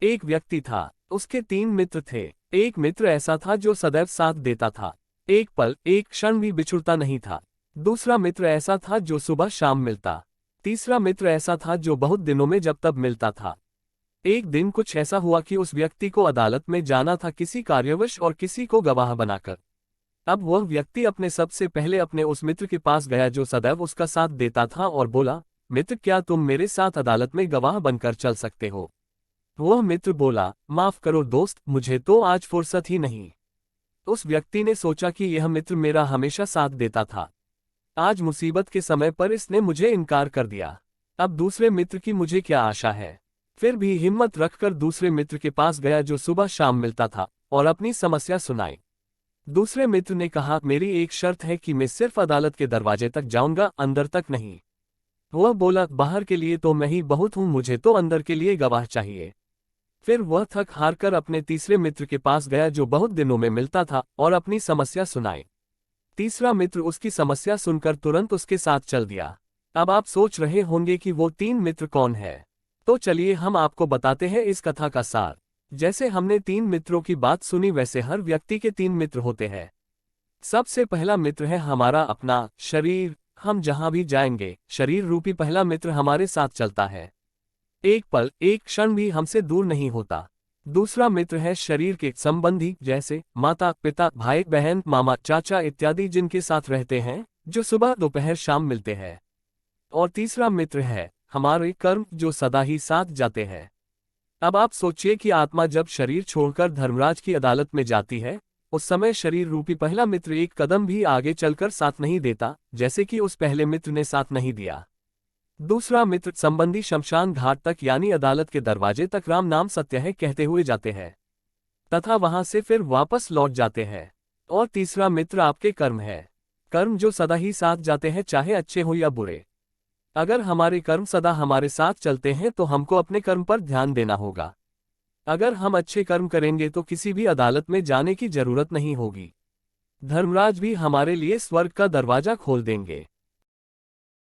एक व्यक्ति था, उसके 3 मित्र थे। एक मित्र ऐसा था जो सदैव साथ देता था, एक पल एक क्षण भी बिछुड़ता नहीं था। दूसरा मित्र ऐसा था जो सुबह शाम मिलता। तीसरा मित्र ऐसा था जो बहुत दिनों में जब तब मिलता था। एक दिन कुछ ऐसा हुआ कि उस व्यक्ति को अदालत में जाना था, किसी कार्यवश और किसी को गवाह बनाकर। अब वह व्यक्ति अपने सबसे पहले अपने उस मित्र के पास गया जो सदैव उसका साथ देता था और बोला, मित्र क्या तुम मेरे साथ अदालत में गवाह बनकर चल सकते हो? वह मित्र बोला, माफ करो दोस्त, मुझे तो आज फुर्सत ही नहीं। उस व्यक्ति ने सोचा कि यह मित्र मेरा हमेशा साथ देता था, आज मुसीबत के समय पर इसने मुझे इनकार कर दिया। अब दूसरे मित्र की मुझे क्या आशा है? फिर भी हिम्मत रखकर दूसरे मित्र के पास गया जो सुबह शाम मिलता था और अपनी समस्या सुनाई। दूसरे मित्र ने कहा, मेरी एक शर्त है कि मैं सिर्फ अदालत के दरवाजे तक जाऊंगा, अंदर तक नहीं। वह बोला, बाहर के लिए तो मैं ही बहुत हूं, मुझे तो अंदर के लिए गवाह चाहिए। फिर वह थक हार कर अपने तीसरे मित्र के पास गया जो बहुत दिनों में मिलता था और अपनी समस्या सुनाई। तीसरा मित्र उसकी समस्या सुनकर तुरंत उसके साथ चल दिया। अब आप सोच रहे होंगे कि वो 3 मित्र कौन है, तो चलिए हम आपको बताते हैं इस कथा का सार। जैसे हमने 3 मित्रों की बात सुनी, वैसे हर व्यक्ति के 3 मित्र होते हैं। सबसे पहला मित्र है हमारा अपना शरीर। हम जहां भी जाएंगे, शरीर रूपी पहला मित्र हमारे साथ चलता है, एक पल एक क्षण भी हमसे दूर नहीं होता। दूसरा मित्र है शरीर के संबंधी, जैसे माता पिता भाई बहन मामा चाचा इत्यादि, जिनके साथ रहते हैं, जो सुबह दोपहर शाम मिलते हैं। और तीसरा मित्र है हमारे कर्म, जो सदा ही साथ जाते हैं। अब आप सोचिए कि आत्मा जब शरीर छोड़कर धर्मराज की अदालत में जाती है, उस समय शरीर रूपी पहला मित्र एक कदम भी आगे चलकर साथ नहीं देता, जैसे कि उस पहले मित्र ने साथ नहीं दिया। दूसरा मित्र संबंधी शमशान घाट तक यानी अदालत के दरवाजे तक राम नाम सत्य है कहते हुए जाते हैं तथा वहां से फिर वापस लौट जाते हैं। और तीसरा मित्र आपके कर्म है, कर्म जो सदा ही साथ जाते हैं, चाहे अच्छे हो या बुरे। अगर हमारे कर्म सदा हमारे साथ चलते हैं तो हमको अपने कर्म पर ध्यान देना होगा। अगर हम अच्छे कर्म करेंगे तो किसी भी अदालत में जाने की जरूरत नहीं होगी, धर्मराज भी हमारे लिए स्वर्ग का दरवाजा खोल देंगे।